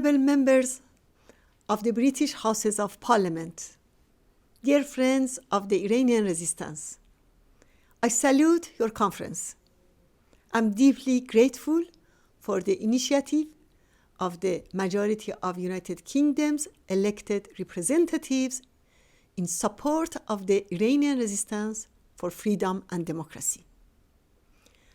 Honorable members of the British Houses of Parliament, dear friends of the Iranian resistance, I salute your conference. I'm deeply grateful for the initiative of the majority of United Kingdom's elected representatives in support of the Iranian resistance for freedom and democracy.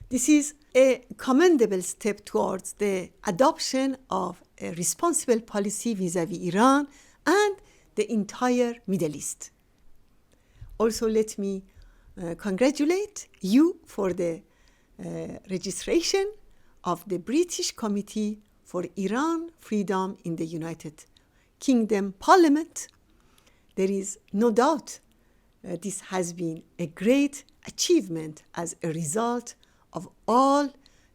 This is a commendable step towards the adoption of a responsible policy vis-à-vis Iran and the entire Middle East. Also, let me congratulate you for the registration of the British Committee for Iran Freedom in the United Kingdom Parliament. There is no doubt this has been a great achievement as a result of all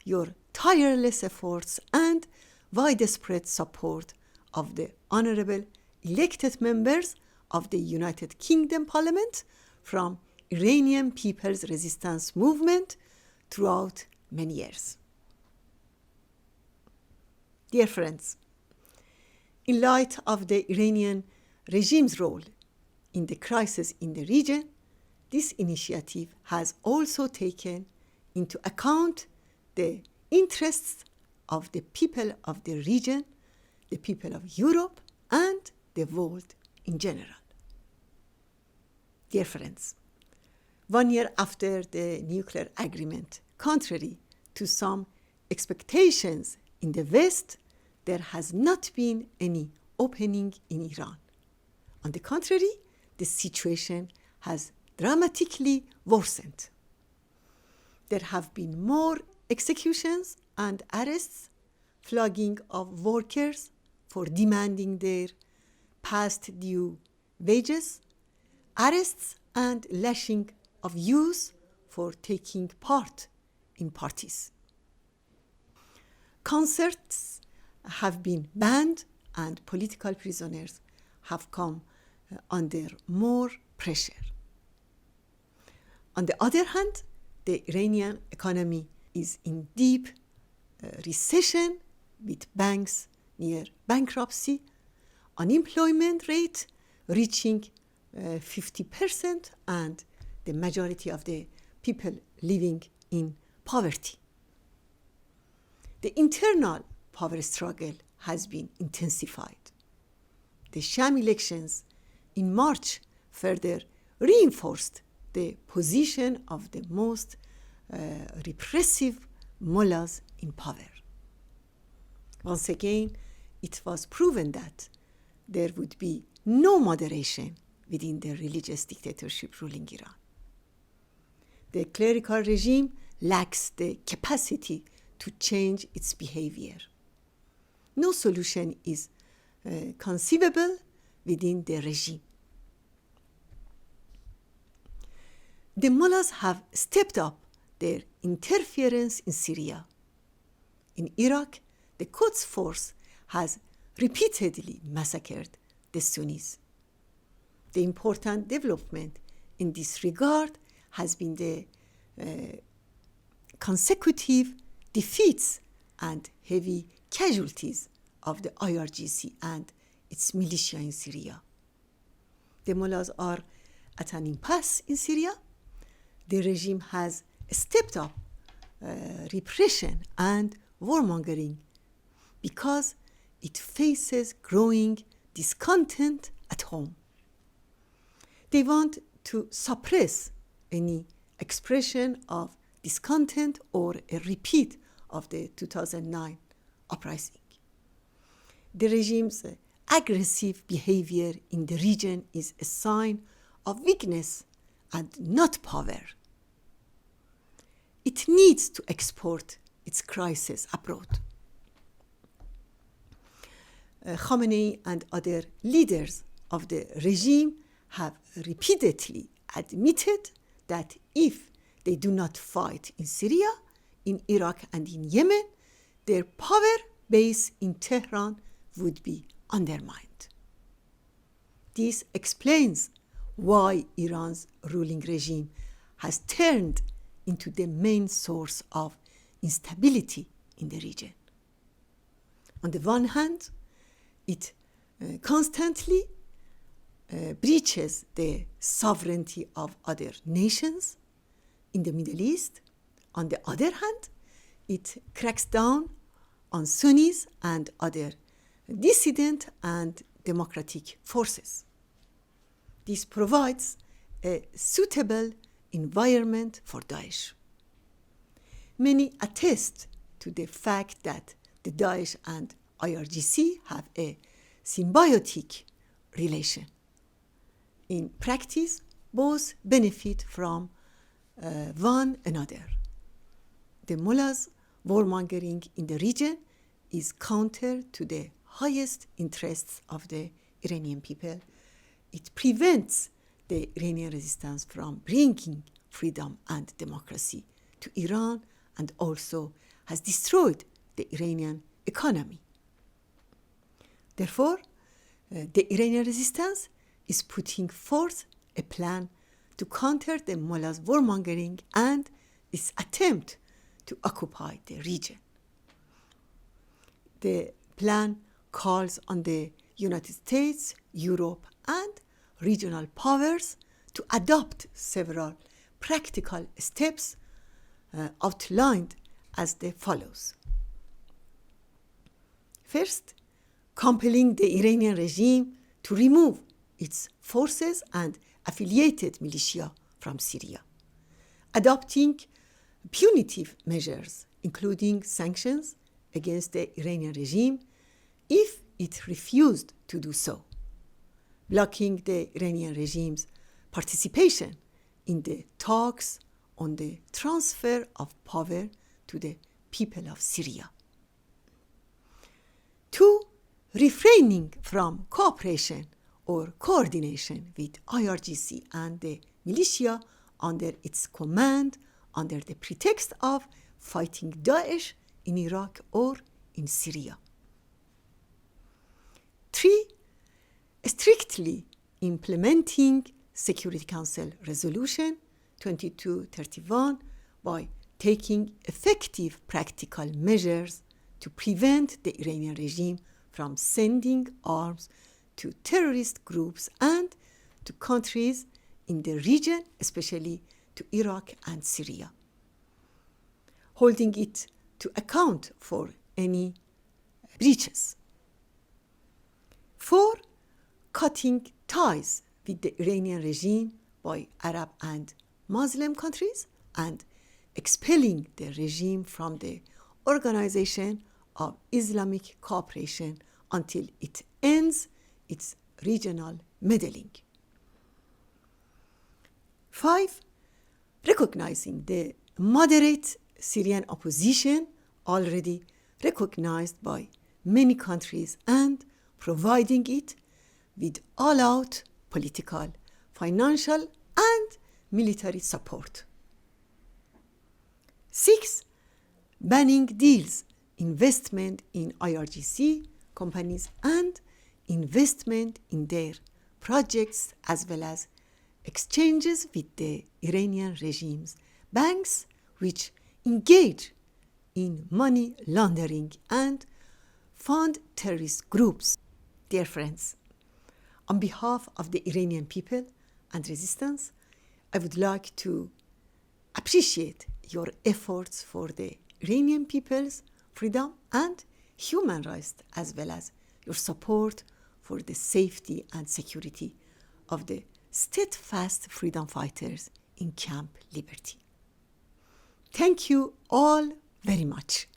your tireless efforts and widespread support of the honorable elected members of the United Kingdom Parliament from Iranian People's Resistance Movement throughout many years. Dear friends, in light of the Iranian regime's role in the crisis in the region, this initiative has also taken into account the interests of the people of the region, the people of Europe, and the world in general. Dear friends, 1 year after the nuclear agreement, contrary to some expectations in the West, there has not been any opening in Iran. On the contrary, the situation has dramatically worsened. There have been more executions and arrests, flogging of workers for demanding their past due wages, arrests and lashing of youth for taking part in parties. Concerts have been banned and political prisoners have come under more pressure. On the other hand, the Iranian economy is in deep recession with banks near bankruptcy, unemployment rate reaching 50%, and the majority of the people living in poverty. The internal power struggle has been intensified. The sham elections in March further reinforced the position of the most repressive mullahs in power. Once again, it was proven that there would be no moderation within the religious dictatorship ruling Iran. The clerical regime lacks the capacity to change its behavior. No solution is conceivable within the regime. The mullahs have stepped up their interference in Syria. In Iraq, the Quds force has repeatedly massacred the Sunnis. The important development in this regard has been the consecutive defeats and heavy casualties of the IRGC and its militia in Syria. The mullahs are at an impasse in Syria. The regime has stepped up repression and warmongering because it faces growing discontent at home. They want to suppress any expression of discontent or a repeat of the 2009 uprising. The regime's aggressive behavior in the region is a sign of weakness and not power. It needs to export its crisis abroad. Khamenei and other leaders of the regime have repeatedly admitted that if they do not fight in Syria, in Iraq and in Yemen, their power base in Tehran would be undermined. This explains why Iran's ruling regime has turned into the main source of instability in the region. On the one hand, It constantly breaches the sovereignty of other nations in the Middle East. On the other hand, it cracks down on Sunnis and other dissident and democratic forces. This provides a suitable environment for Daesh. Many attest to the fact that the Daesh and IRGC have a symbiotic relation. In practice, both benefit from one another. The mullahs' warmongering in the region is counter to the highest interests of the Iranian people. It prevents the Iranian resistance from bringing freedom and democracy to Iran, and also has destroyed the Iranian economy. Therefore, the Iranian resistance is putting forth a plan to counter the mullahs' warmongering and its attempt to occupy the region. The plan calls on the United States, Europe, and regional powers to adopt several practical steps outlined as follows. First, compelling the Iranian regime to remove its forces and affiliated militia from Syria. Adopting punitive measures, including sanctions against the Iranian regime if it refused to do so. Blocking the Iranian regime's participation in the talks on the transfer of power to the people of Syria. 2. Refraining from cooperation or coordination with IRGC and the militia under its command under the pretext of fighting Daesh in Iraq or in Syria. 3. Strictly implementing Security Council Resolution 2231 by taking effective practical measures to prevent the Iranian regime from sending arms to terrorist groups and to countries in the region, especially to Iraq and Syria. Holding it to account for any breaches. 4. Cutting ties with the Iranian regime by Arab and Muslim countries and expelling the regime from the Organization of Islamic Cooperation until it ends its regional meddling. 5. Recognizing the moderate Syrian opposition already recognized by many countries and providing it with all-out political, financial, and military support. 6. Banning deals, investment in IRGC companies and investment in their projects, as well as exchanges with the Iranian regime's banks, which engage in money laundering and fund terrorist groups. Dear friends, on behalf of the Iranian people and resistance, I would like to appreciate your efforts for the Iranian people's freedom and human rights, as well as your support for the safety and security of the steadfast freedom fighters in Camp Liberty. Thank you all very much.